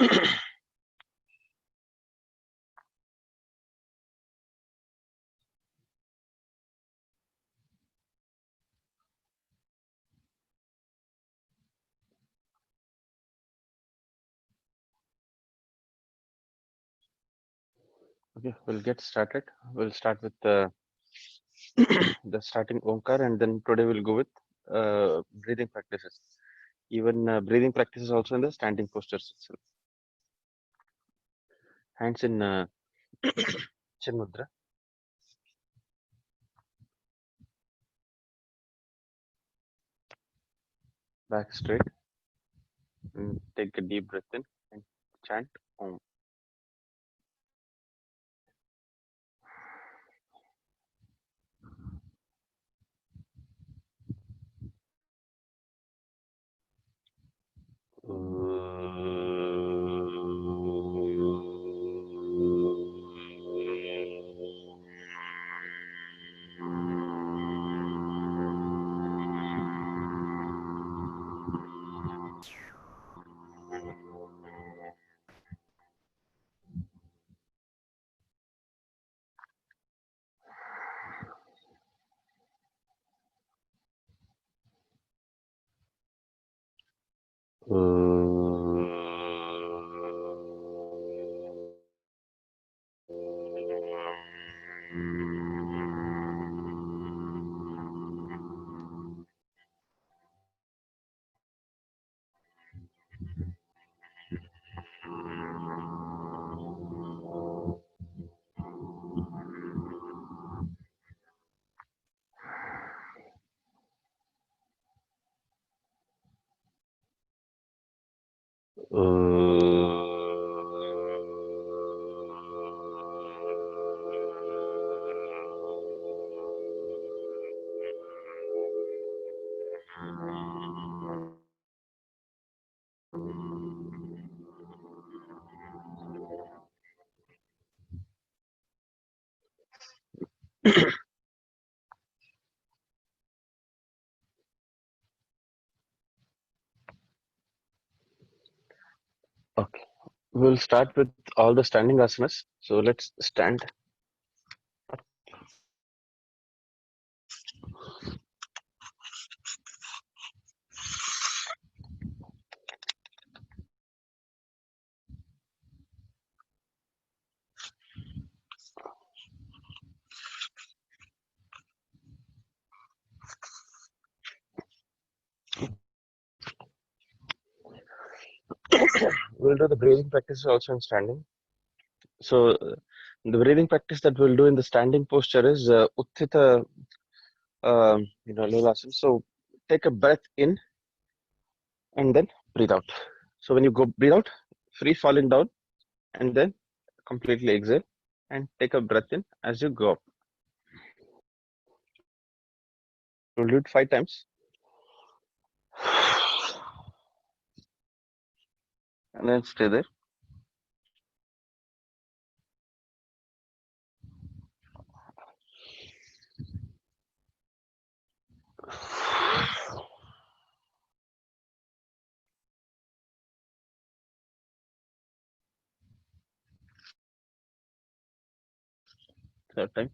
Okay, we'll get started. We'll start with the starting Omkar, and then today we'll go with breathing practices. Even breathing practices also in the standing postures itself. Hands in Chin Mudra, back straight, and take a deep breath in and chant Om. Okay, we'll start with all the standing asanas. So let's stand. We'll do the breathing practices also in standing. So the breathing practice that we'll do in the standing posture is Utthita, Lulasana. So take a breath in and then breathe out. So when you go breathe out, free falling down, and then completely exhale and take a breath in as you go up. We'll do it 5 times, and then stay there. Third time.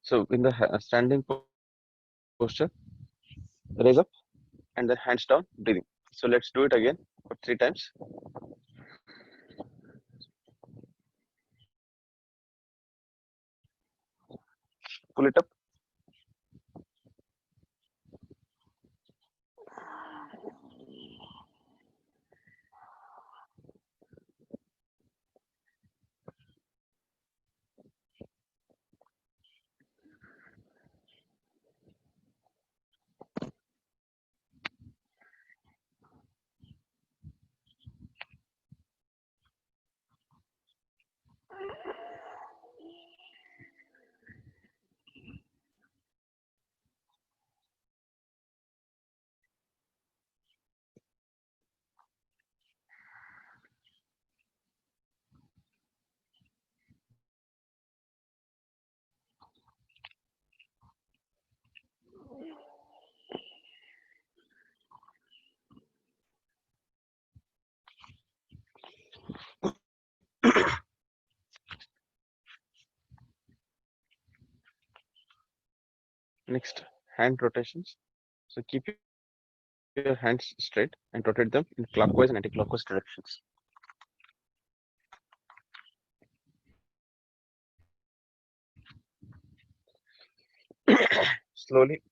So in the standing posture, raise up and then hands down, breathing. So let's do it again for 3 times. Pull it up. Next, hand rotations. So keep your hands straight and rotate them in clockwise and anti-clockwise directions. Slowly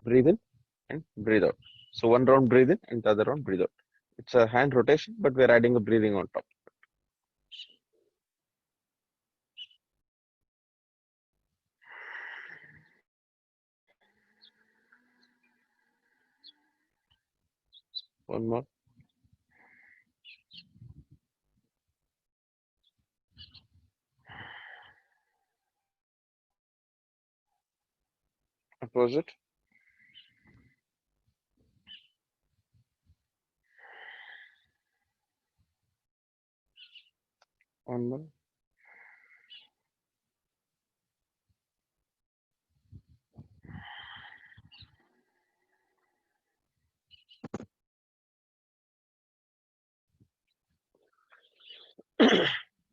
breathe in and breathe out. So one round breathe in and the other round breathe out. It's a hand rotation, but we're adding a breathing on top. One more. Opposite. One more.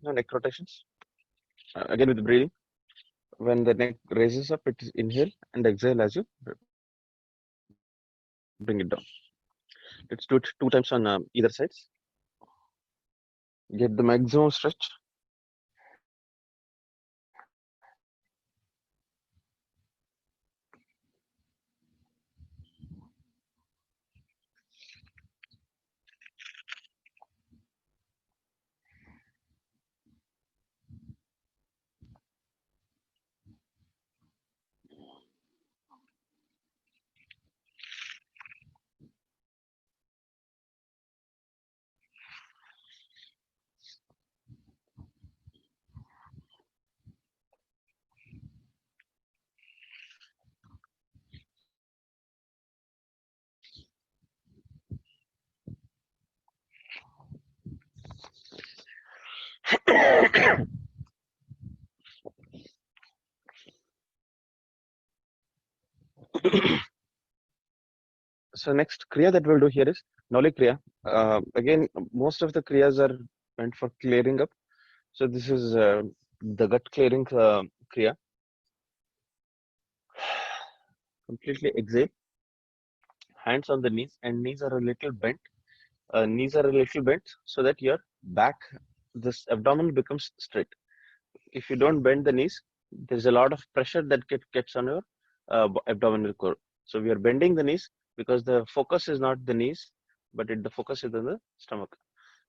Now neck rotations. Again with breathing. When the neck raises up, it is inhale and exhale as you bring it down. Let's do it 2 times on either sides. Get the maximum stretch. So next kriya that we'll do here is Noli kriya. Again, most of the kriyas are meant for clearing up. So this is the gut clearing kriya. Completely exhale, hands on the knees, and knees are a little bent. Knees are a little bent so that your back, this abdomen becomes straight. If you don't bend the knees, there's a lot of pressure that gets on your abdominal core. So we are bending the knees because the focus is not the knees, but the focus is on the stomach.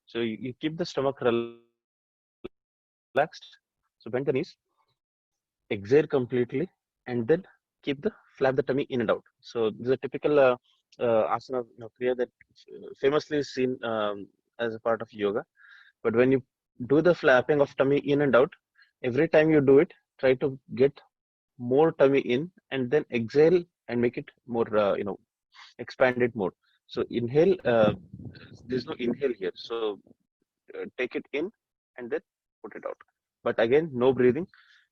So you keep the stomach relaxed. So bend the knees, exhale completely, and then keep the flap the tummy in and out. So this is a typical asana, kriya that famously is seen as a part of yoga. But when you do the flapping of tummy in and out, every time you do it, try to get more tummy in and then exhale and make it more, expand it more. So inhale, there's no inhale here. So take it in and then put it out. But again, no breathing.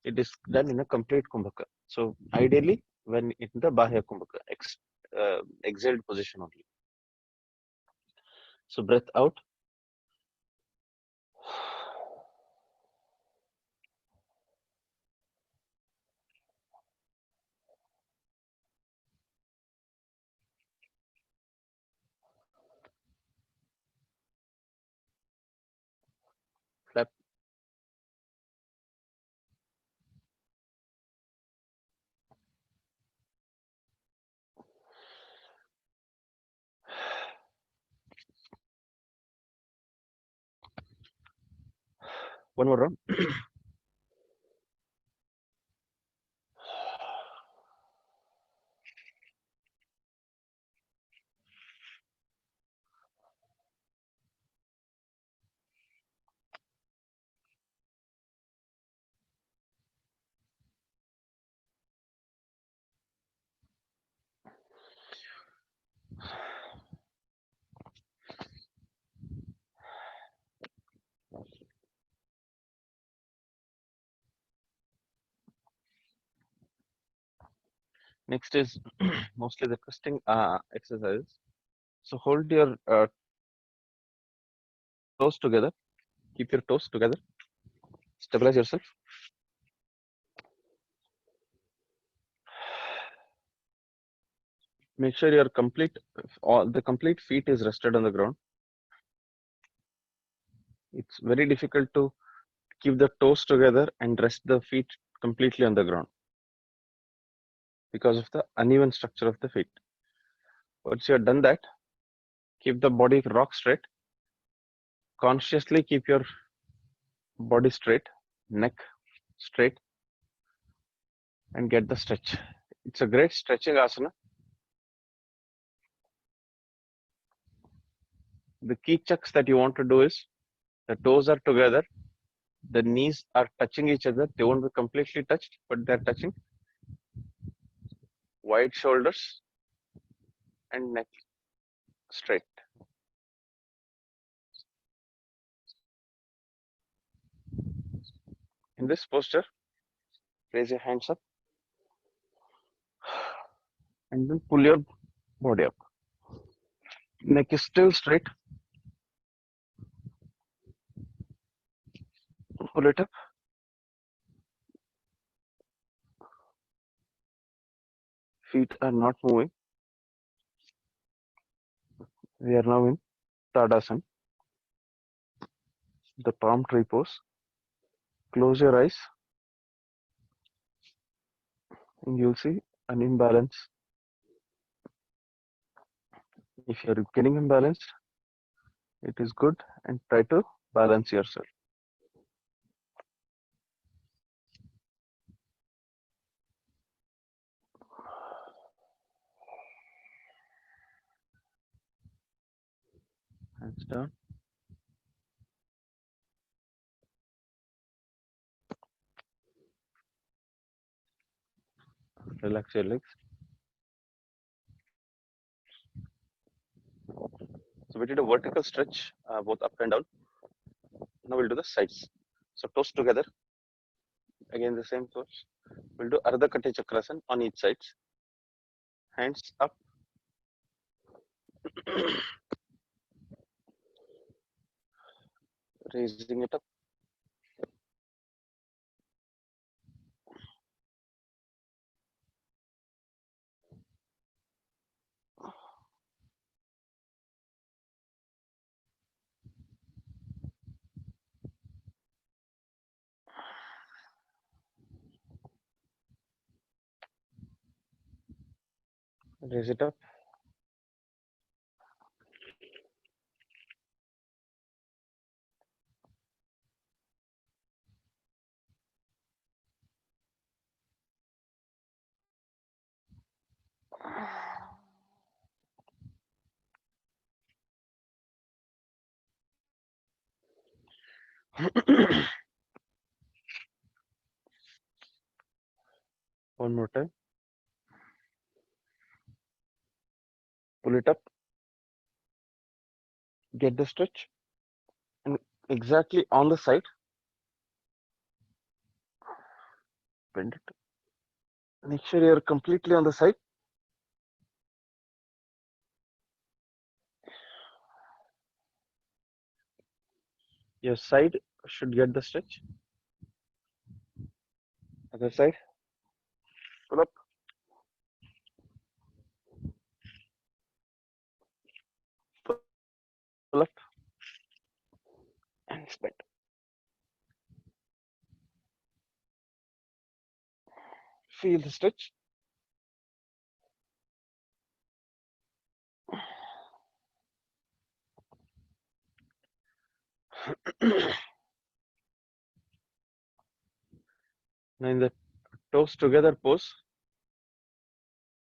It is done in a complete kumbhaka. So ideally, when in the bahya kumbhaka, exhaled position only. So breath out, flap. One more round. Next is mostly the twisting exercise. So hold your toes together. Keep your toes together. Stabilize yourself. Make sure your all the complete feet is rested on the ground. It's very difficult to keep the toes together and rest the feet completely on the ground because of the uneven structure of the feet. Once you have done that, keep the body rock straight. Consciously keep your body straight, neck straight, and get the stretch. It's a great stretching asana. The key checks that you want to do is the toes are together, the knees are touching each other. They won't be completely touched, but they're touching. Wide shoulders and neck straight. In this posture, raise your hands up and then pull your body up. Neck is still straight. Pull it up. Feet are not moving. We are now in Tadasana, the palm tree pose. Close your eyes and you'll see an imbalance. If you're getting imbalanced, it is good and try to balance yourself. Hands down. Relax your legs. So we did a vertical stretch, both up and down. Now we'll do the sides. So toes together. Again the same pose. We'll do Ardha Kati Chakrasana on each side. Hands up. Raising it up. Raise it up. One more time. Pull it up. Get the stretch. And exactly on the side. Bend it. Make sure you're completely on the side. Your side should get the stretch. Other side. Pull up. Pull up. And bend. Feel the stretch. Now in the toes together pose,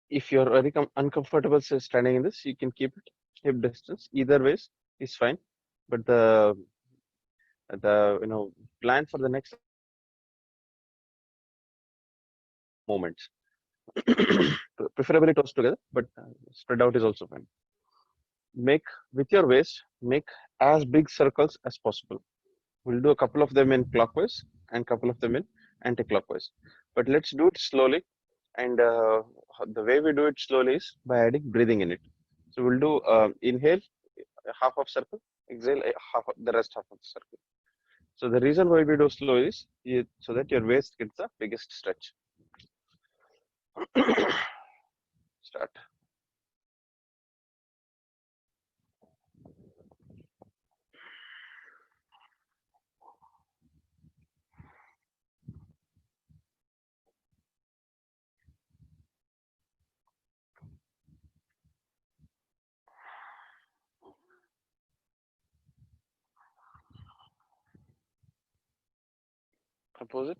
if you're very uncomfortable standing in this, you can keep it hip distance. Either ways is fine. But the plan for the next moments, preferably toes together, but spread out is also fine. Make with your waist, make as big circles as possible. We'll do a couple of them in clockwise and couple of them in anti-clockwise. But let's do it slowly. And the way we do it slowly is by adding breathing in it. So we'll do inhale, half of circle, exhale, half of the rest half of the circle. So the reason why we do slow is so that your waist gets the biggest stretch. Start. Opposite.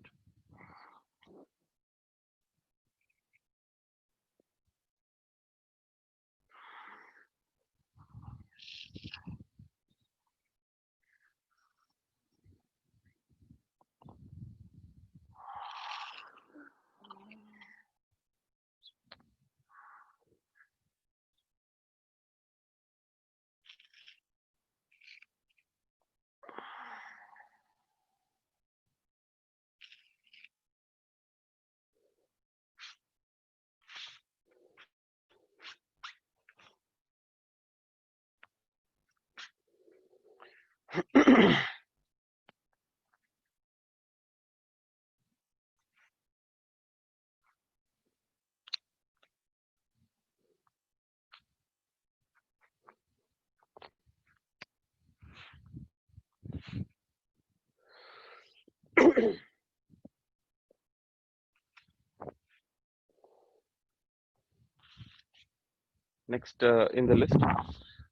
Next in the list,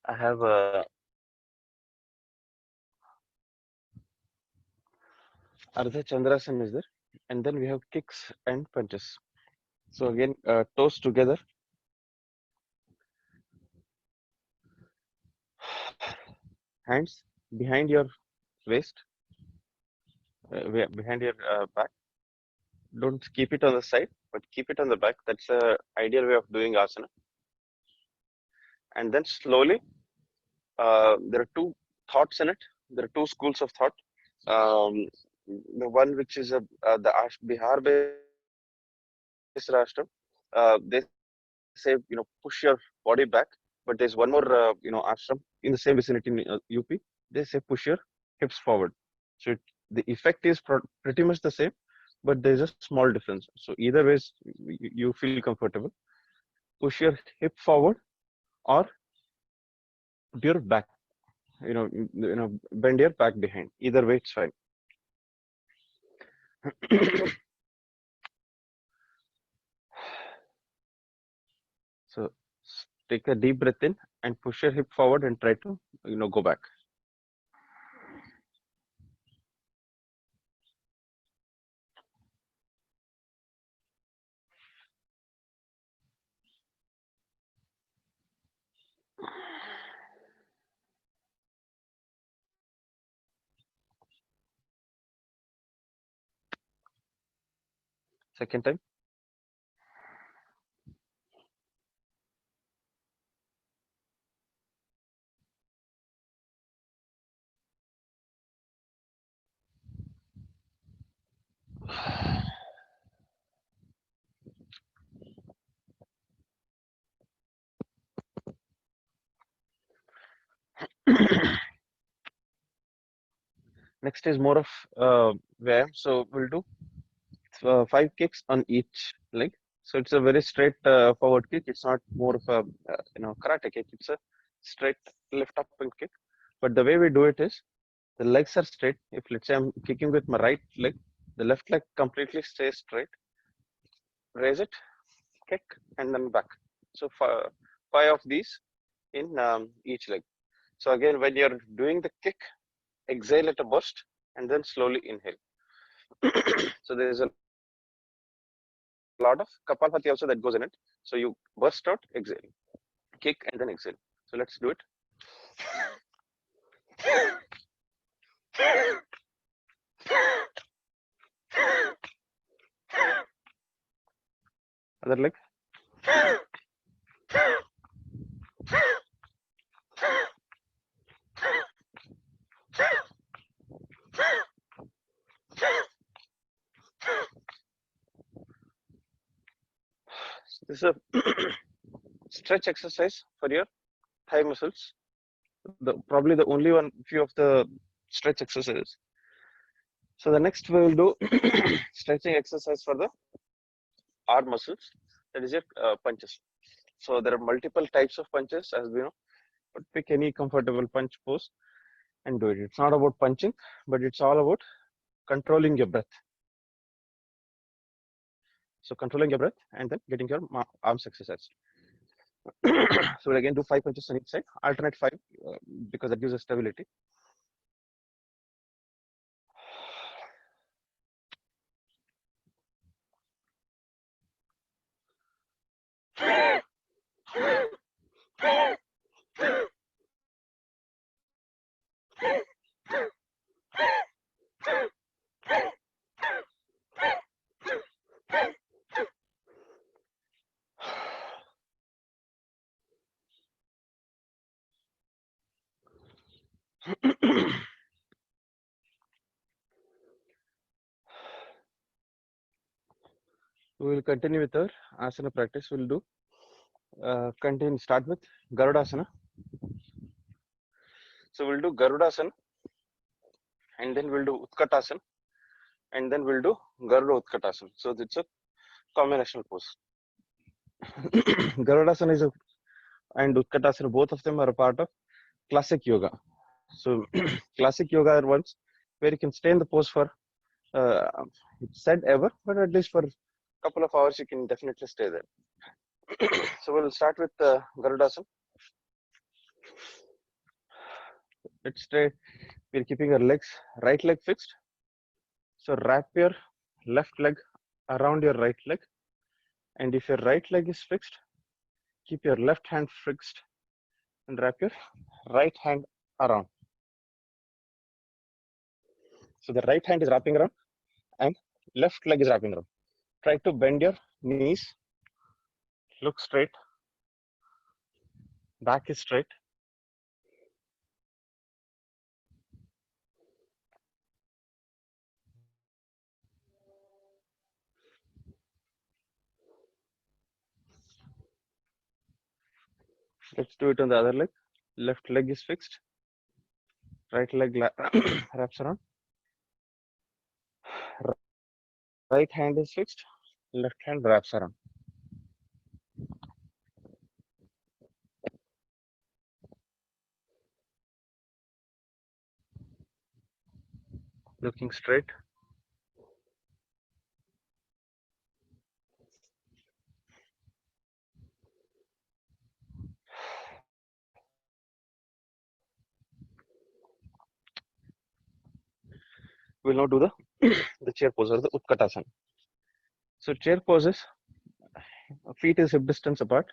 I have Ardha Chandrasan is there, and then we have kicks and punches. So again, toes together, hands behind your waist, behind your back. Don't keep it on the side, but keep it on the back. That's the ideal way of doing asana. And then slowly, there are two thoughts in it. There are two schools of thought. Um, the one which is the Bihar-based ashram, they say push your body back. But there's one more ashram in the same vicinity in UP. They say push your hips forward. So the effect is pretty much the same, but there's a small difference. So either ways, you feel comfortable. Push your hip forward or your back. Bend your back behind. Either way, it's fine. So take a deep breath in and push your hip forward and try to go back. Second time. Next is more of Vyayam. So we'll do 5 kicks on each leg. So it's a very straight forward kick. It's not more of a karate kick. It's a straight lift up and kick. But the way we do it is the legs are straight. If let's say I'm kicking with my right leg, the left leg completely stays straight. Raise it, kick, and then back. So five of these in each leg. So again, when you're doing the kick, exhale at a burst and then slowly inhale. So there is a lot of Kapalbhati also that goes in it. So you burst out, exhale, kick, and then exhale. So let's do it. Other leg. This is a stretch exercise for your thigh muscles. Probably the only one few of the stretch exercises. So the next we will do stretching exercise for the arm muscles. That is your punches. So there are multiple types of punches, as we know. But pick any comfortable punch pose and do it. It's not about punching, but it's all about controlling your breath. So controlling your breath and then getting your arms exercised. So we'll again do 5 punches on each side, alternate 5 because that gives us stability. We will continue with our asana practice. We'll do continue. Start with Garudasana. So we'll do Garudasana, and then we'll do Utkatasana, and then we'll do Garuda Utkatasana. So it's a combinational pose. Garudasana is a and Utkatasana, both of them are a part of classic yoga. So classic yoga are ones where you can stay in the pose for uh, it's said ever, but at least for a couple of hours you can definitely stay there. So we'll start with Garudasana. Let's stay. We're keeping our legs, right leg fixed. So wrap your left leg around your right leg, and if your right leg is fixed, keep your left hand fixed and wrap your right hand around. So the right hand is wrapping around and left leg is wrapping around. Try to bend your knees, look straight, back is straight. Let's do it on the other leg. Left leg is fixed, right leg wraps around, right hand is fixed, left hand wraps around. Looking straight. We'll now do the chair pose or the Utkatasana. So chair poses, feet is hip distance apart,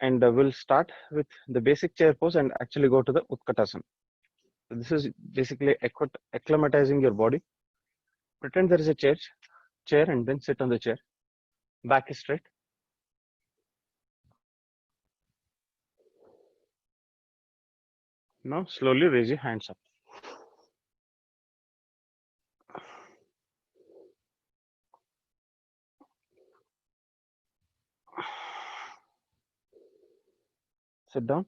and we'll start with the basic chair pose and actually go to the Utkatasana. So this is basically acclimatizing your body. Pretend there is a chair, and then sit on the chair. Back is straight. Now slowly raise your hands up. Sit down.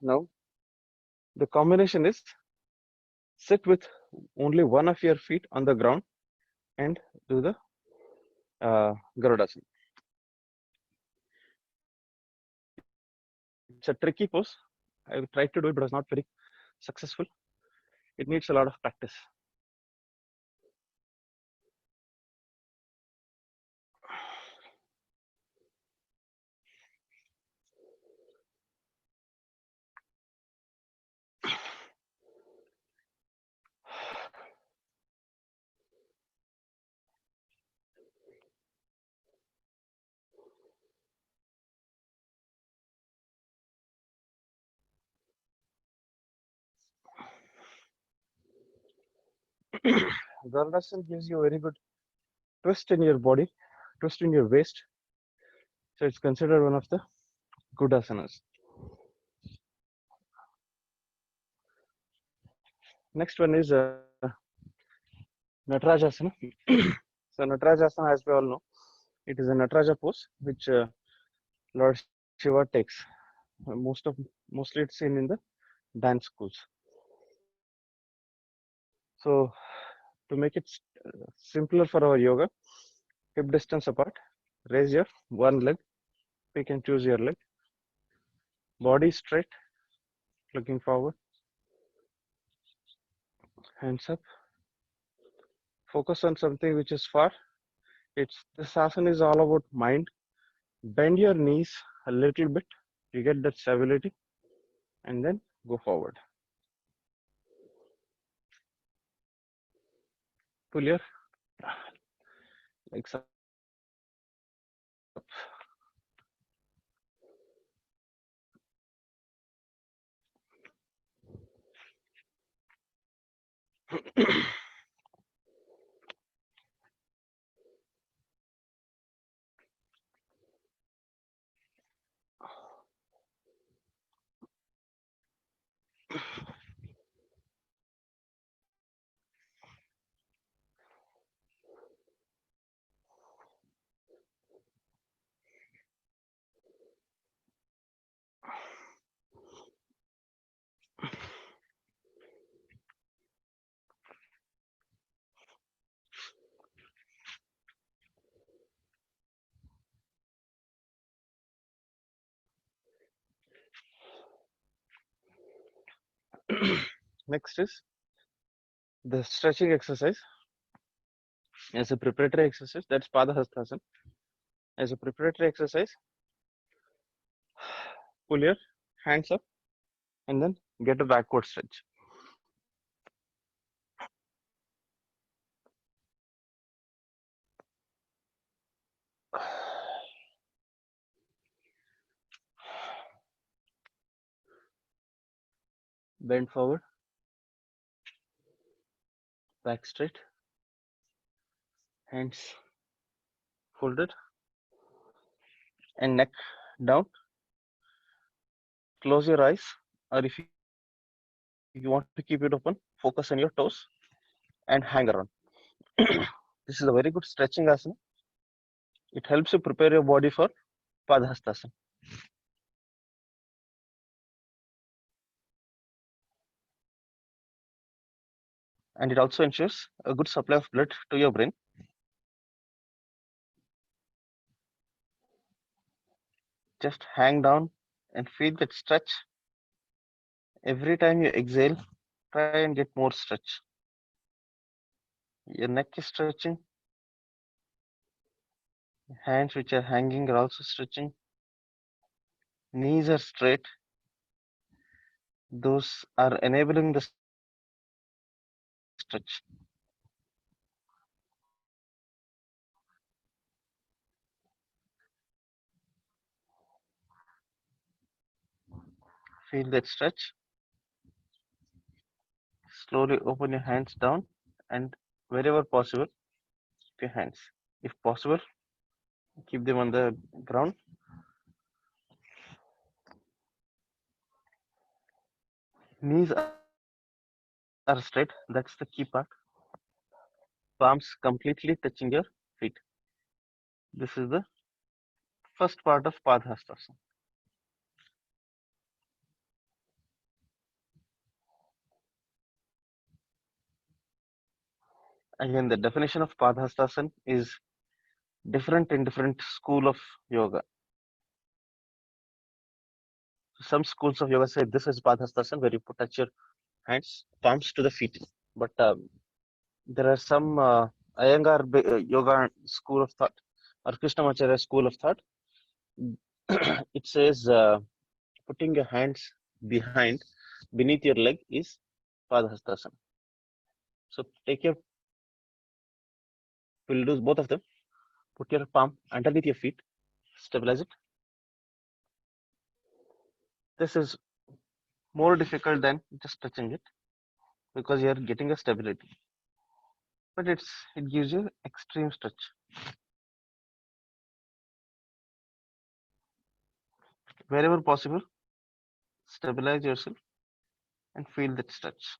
Now the combination is sit with only one of your feet on the ground and do the Garudasana. It's a tricky pose. I tried to do it, but it was not very successful. It needs a lot of practice. Garudasana gives you a very good twist in your body, twist in your waist. So it's considered one of the good asanas. Next one is Natarajasana. So Natarajasana, as we all know, it is a Nataraja pose which Lord Shiva takes. Mostly it's seen in the dance schools. So to make it simpler for our yoga, hip distance apart, raise your one leg, pick and choose your leg, body straight, looking forward, hands up, focus on something which is far. This asana is all about mind. Bend your knees a little bit, you get that stability, and then go forward. Pull your legs up. Next is the stretching exercise as a preparatory exercise. That's Padahastasana. As a preparatory exercise, pull your hands up and then get a backward stretch. Bend forward, back straight, hands folded, and neck down. Close your eyes, or if you want to keep it open, focus on your toes and hang around. This is a very good stretching asana. It helps you prepare your body for Padahastasana. And it also ensures a good supply of blood to your brain. Just hang down and feel that stretch. Every time you exhale, try and get more stretch. Your neck is stretching, hands which are hanging are also stretching, knees are straight. Those are enabling the stretch. Feel that stretch. Slowly open your hands down and wherever possible, keep your hands. If possible, keep them on the ground. Knees are straight, that's the key part. Palms completely touching your feet. This is the first part of Padhastasana. Again, the definition of Padhastasana is different in different school of yoga. Some schools of yoga say this is Padhastasana where you put touch your hands, palms to the feet. But there are some Iyengar yoga school of thought or Krishnamacharya school of thought. It says putting your hands behind, beneath your leg is Padhastasana. So take your, we'll do both of them. Put your palm underneath your feet, stabilize it. This is more difficult than just touching it because you're getting a stability. But it gives you extreme stretch. Wherever possible, stabilize yourself and feel that stretch.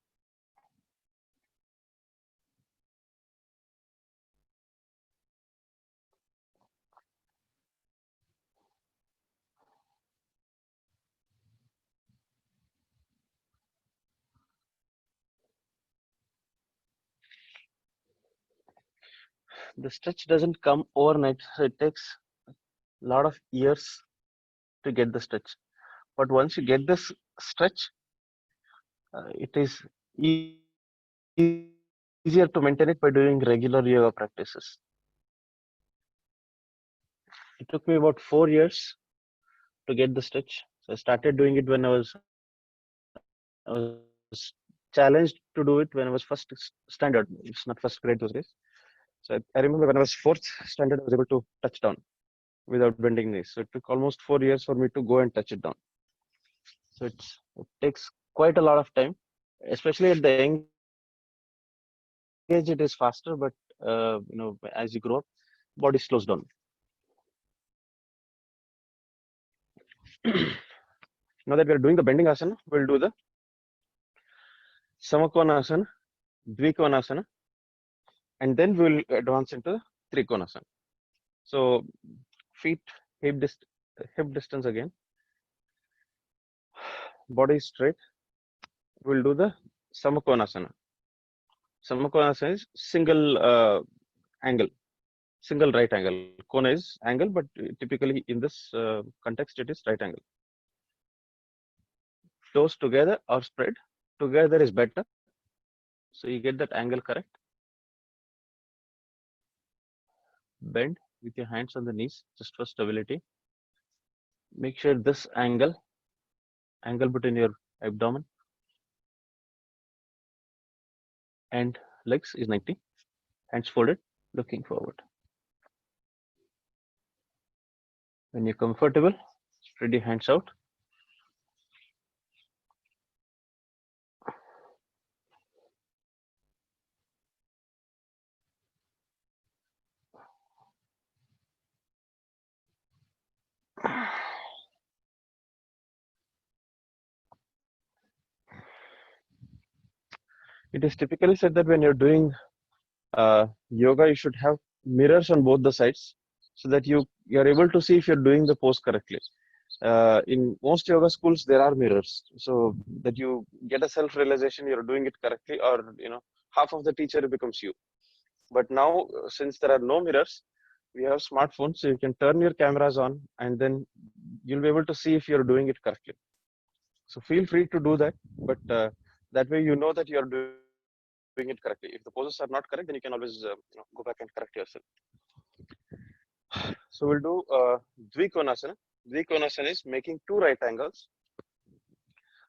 The stretch doesn't come overnight, so it takes a lot of years to get the stretch. But once you get this stretch, it is easier to maintain it by doing regular yoga practices. It took me about 4 years to get the stretch. So I started doing it when I was challenged to do it when I was first standard. It's not first grade those days. So I remember when I was fourth standard, I was able to touch down without bending knees. So it took almost 4 years for me to go and touch it down. So it takes quite a lot of time, especially at the young age. It is faster, but as you grow up, body slows down. Now that we are doing the bending asana, we'll do the Samakonasana, Dvikonasana, and then we'll advance into Trikonasana. So feet hip distance again, body straight. We'll do the Samakonasana. Samakonasana is single angle, single right angle. Kona is angle, but typically in this context, it is right angle. Toes together or spread. together is better. So you get that angle correct. Bend with your hands on the knees just for stability. Make sure this angle between your abdomen and legs is 90. Hands folded, looking forward. When you're comfortable, spread your hands out. It is typically said that when you're doing yoga, you should have mirrors on both the sides so that you're able to see if you're doing the pose correctly. In most yoga schools, there are mirrors, so that you get a self-realization you're doing it correctly, or half of the teacher becomes you. But now, since there are no mirrors, we have smartphones, so you can turn your cameras on, and then you'll be able to see if you're doing it correctly. So feel free to do that, but that way you know that you're doing it correctly. If the poses are not correct, then you can always go back and correct yourself. So we'll do Dvikonasana. Dvikonasana is making two right angles.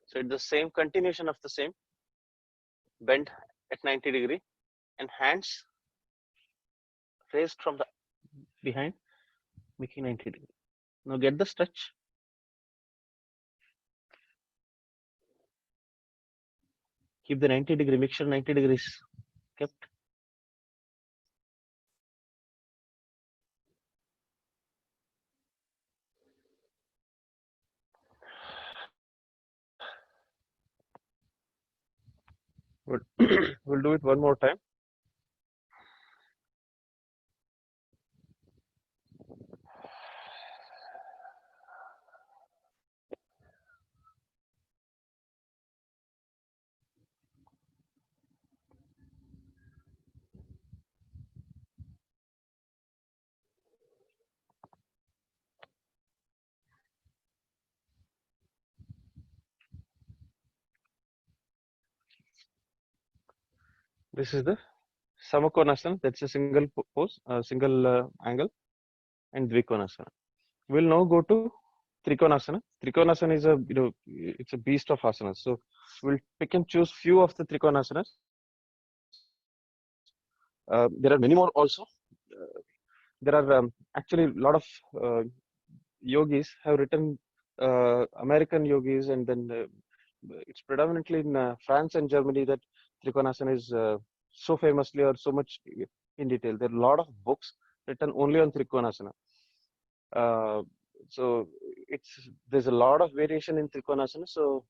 So it's the same continuation of the same. Bend at 90 degree and hands raised from the behind, making 90 degree. Now get the stretch. Keep the 90 degree, make sure 90 degrees kept. Good. We'll do it one more time. This is the Samakonasana. That's a single pose, single angle, and Dvikonasana. We'll now go to Trikonasana. Trikonasana is it's a beast of asanas. So we'll pick and choose few of the Trikonasanas. There are many more also. There are actually a lot of uh, yogis have written, American yogis, and then it's predominantly in France and Germany that Trikonasana is so famously or so much in detail. There are a lot of books written only on Trikonasana. Uh, so there's a lot of variation in Trikonasana. So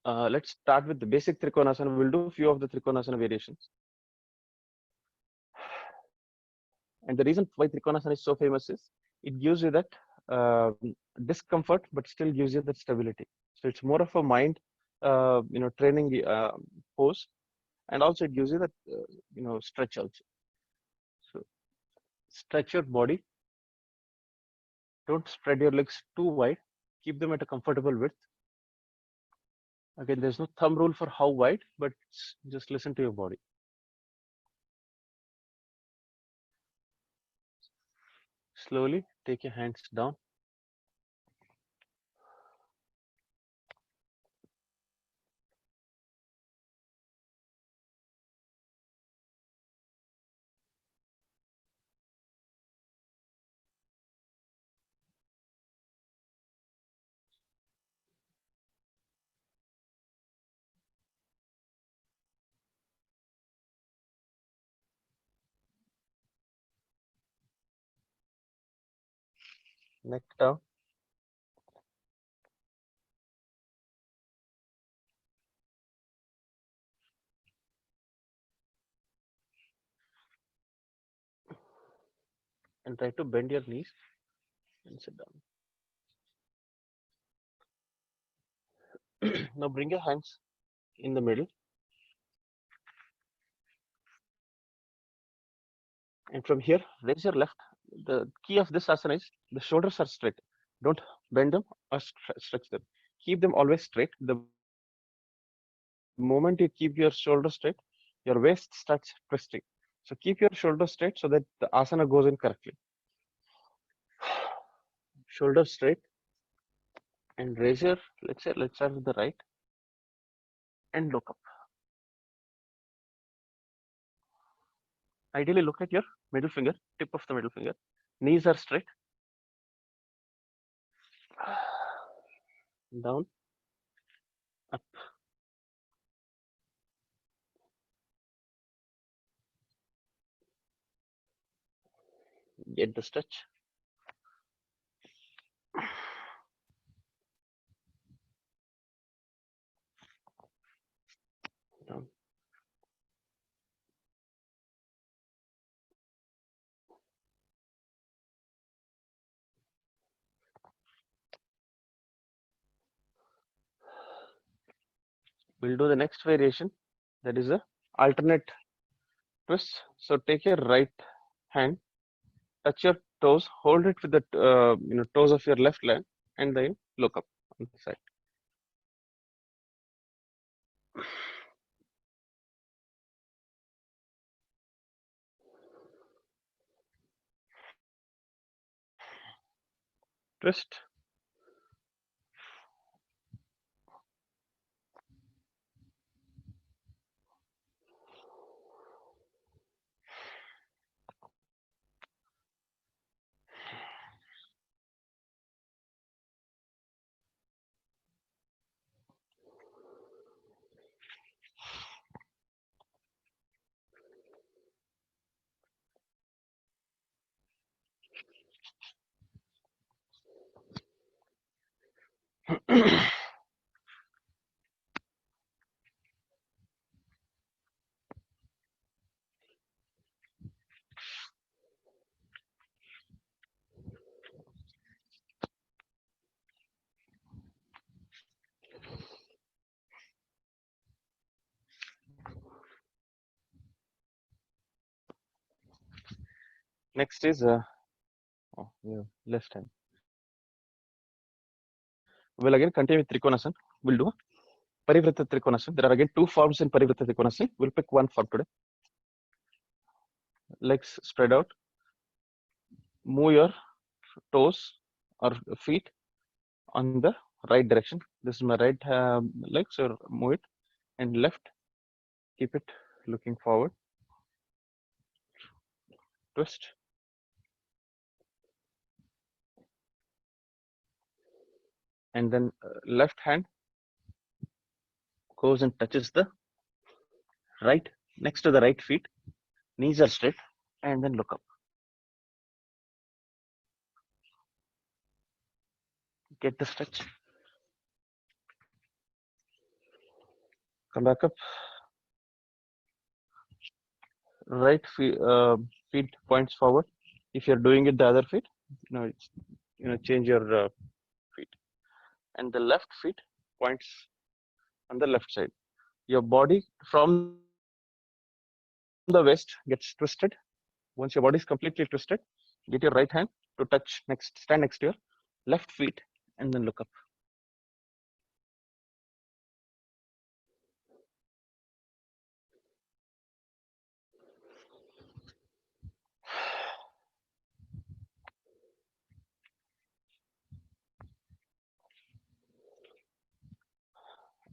let's start with the basic Trikonasana. We'll do a few of the Trikonasana variations. And the reason why Trikonasana is so famous is it gives you that discomfort, but still gives you that stability. So it's more of a mind, training pose, and also it gives you that stretch also. So stretch your body. Don't spread your legs too wide. Keep them at a comfortable width. Again, there's no thumb rule for how wide, but just listen to your body. Slowly take your hands down. Neck down. And try to bend your knees and sit down. Now bring your hands in the middle. And from here, raise your left. The key of this asana is the shoulders are straight. Don't bend them or stretch them. Keep them always straight. The body is always straight. moment you keep your shoulder straight, your waist starts twisting. So keep your shoulder straight so that the asana goes in correctly. Shoulder straight and raise your, let's start with the right and look up. Ideally, look at your middle finger, tip of the middle finger. Knees are straight. Down, up. Get the stretch. Down. We'll do the next variation. That is a alternate twist. So take your right hand, touch your toes, hold it with the toes of your left leg, and then look up on the side. Twist. Next is left hand. We'll again continue with Trikonasana. We'll do Parivrtta Trikonasana. There are again two forms in Parivrtta Trikonasana. We'll pick one form today. Legs spread out. Move your toes or feet on the right direction. This is my right leg, so move it, and left, keep it looking forward. Twist. And then left hand goes and touches the right, next to the right feet. Knees are straight, and then look up. Get the stretch. Come back up. Right feet points forward. If you're doing it the other feet, change your feet. And the left feet points on the left side. Your body from the waist gets twisted. Once your body is completely twisted, get your right hand to stand next to your left feet, and then look up.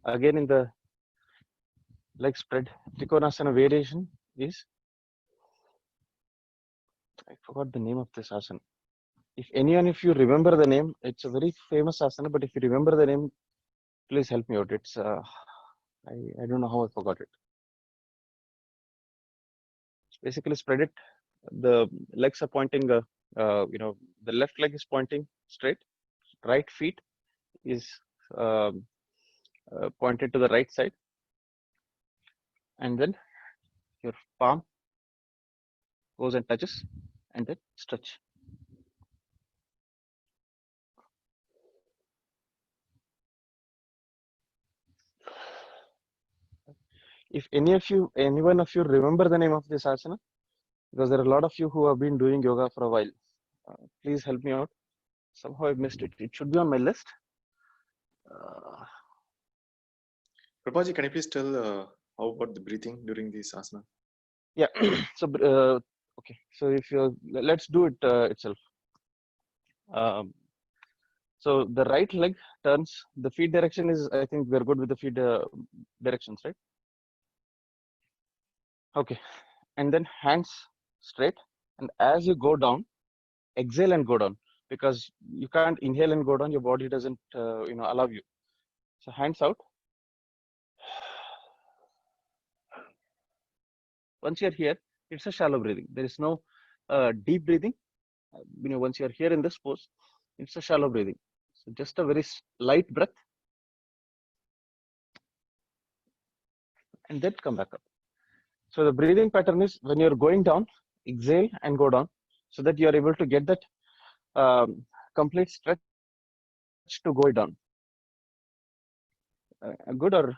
Again, in the leg spread, Trikonasana variation is, I forgot the name of this asana. If anyone of you remember the name, it's a very famous asana, but if you remember the name, please help me out. It's I don't know how I forgot it. Basically, spread it. The legs are pointing. The left leg is pointing straight. Right feet is pointed to the right side, and then your palm goes and touches, and then stretch. If anyone of you remember the name of this asana, because there are a lot of you who have been doing yoga for a while, please help me out. Somehow I missed it. It should be on my list. Prabhaji, can you please tell how about the breathing during this asana? Yeah. So okay. So if you let's do it itself. Um, so the right leg turns. The feet direction is. I think we're good with the feet directions, right? Okay. And then hands straight. And as you go down, exhale and go down, because you can't inhale and go down. Your body doesn't, allow you. So hands out. Once you're here, it's a shallow breathing. There is no deep breathing. Once you're here in this pose, it's a shallow breathing. So just a very light breath, and then come back up. So the breathing pattern is when you're going down, exhale and go down, so that you're able to get that complete stretch to go down. Good or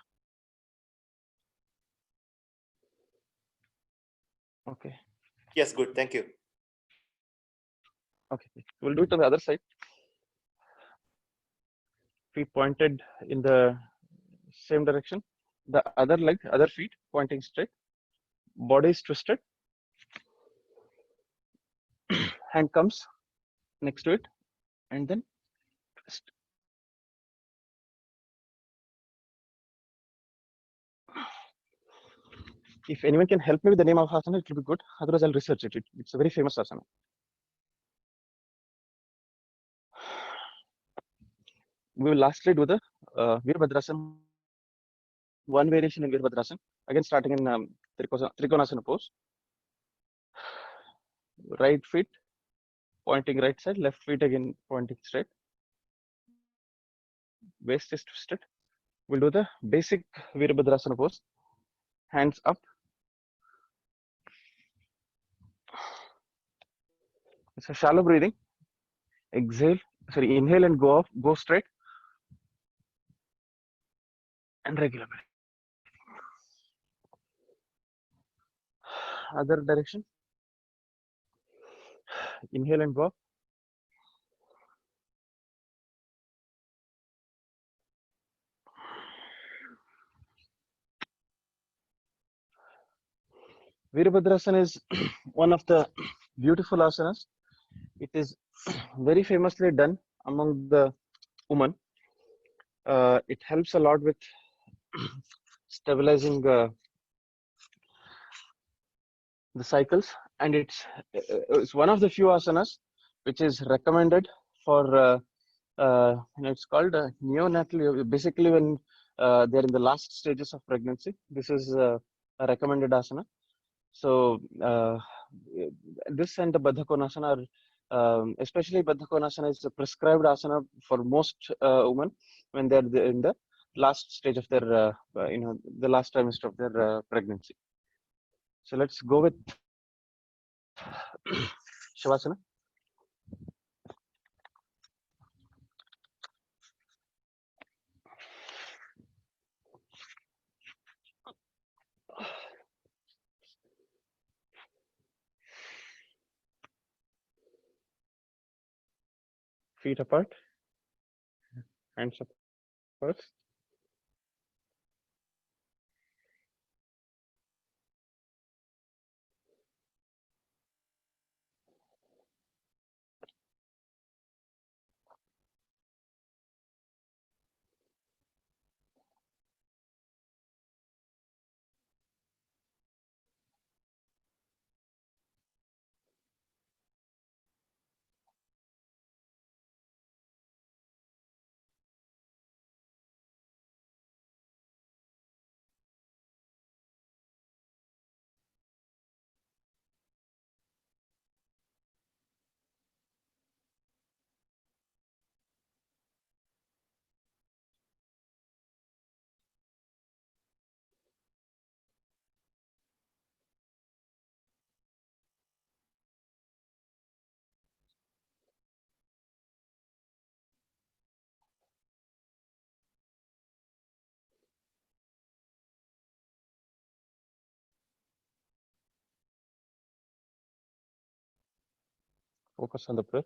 okay? Yes, good. Thank you. Okay, we'll do it on the other side. Feet pointed in the same direction. The other leg, other feet pointing straight. Body is twisted. Hand comes next to it, and then twist. If anyone can help me with the name of asana, it will be good. Otherwise, I'll research it. It's a very famous asana. We will lastly do the Virabhadrasana, one variation in Virabhadrasana, again starting in Trikonasana pose. Right feet pointing right side, left feet again pointing straight. Waist is twisted. We'll do the basic Virabhadrasana pose. Hands up. It's a shallow breathing. Inhale and go off, go straight, and regular breathing. Other direction. Inhale and go up. Virabhadrasana is one of the beautiful asanas. It is very famously done among the women. It helps a lot with stabilizing the cycles, and it's one of the few asanas which is recommended for it's called neonatal. Basically, when they're in the last stages of pregnancy, this is a recommended asana. So this and the Baddha are, especially Baddha is a prescribed asana for most women when they're in the last stage of their, the last trimester of their pregnancy. So let's go with Shavasana. Feet apart, hands apart. Focus on the breath.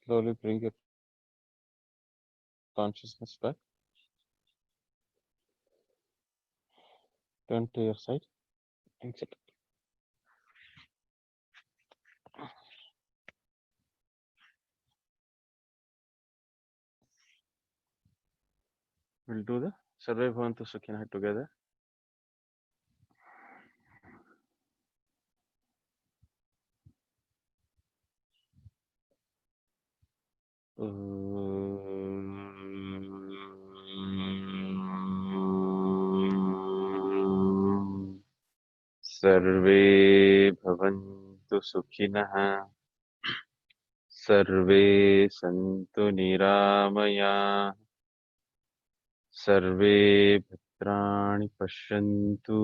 Slowly bring your consciousness back. Turn to your side and sit. We'll do the Sarve Bhavantu Sukhina together. सर्वे भवन्तु सुखिनः सर्वे सन्तु निरामयाः सर्वे भद्राणि पश्यन्तु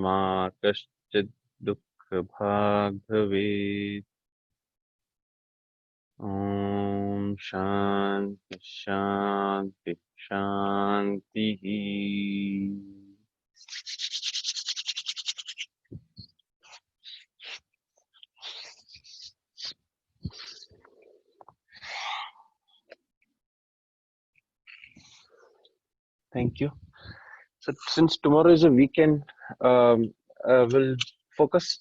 मा कश्चित् दुःखभाग् भवेत् ॐ शान्ति शान्ति शान्तिः Thank you. So since tomorrow is a weekend, we'll focus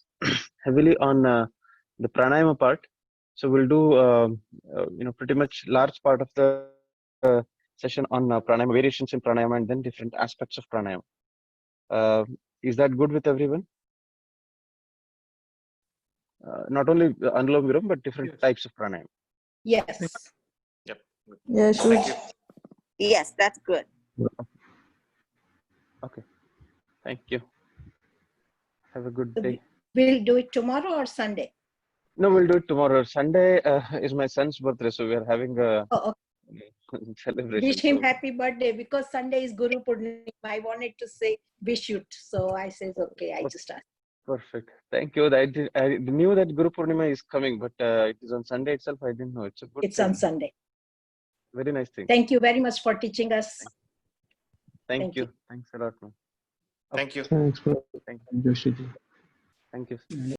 heavily on the pranayama part. So we'll do pretty much large part of the session on pranayama, variations in pranayama, and then different aspects of pranayama. Is that good with everyone? Not only Anulom Viram, but different types of pranayama. Yes. Yep. Yeah, sure. Thank you. Yes, that's good. Okay. Thank you. Have a good So day. We'll do it tomorrow or Sunday? No, we'll do it tomorrow. Sunday is my son's birthday, so we are having a Oh, celebration. wish him So happy birthday because Sunday is Guru Purnima. I wanted to say wish you, so I says okay. I just asked. perfect. Thank you. I knew that Guru Purnima is coming, but it is on Sunday itself. I didn't know. It's a good It's thing. on Sunday. Very nice thing. Thank you very much for teaching us. Thank you. Thanks a lot, man. Thank you. Thanks, Prabhat Thank Joshi ji. Thank you.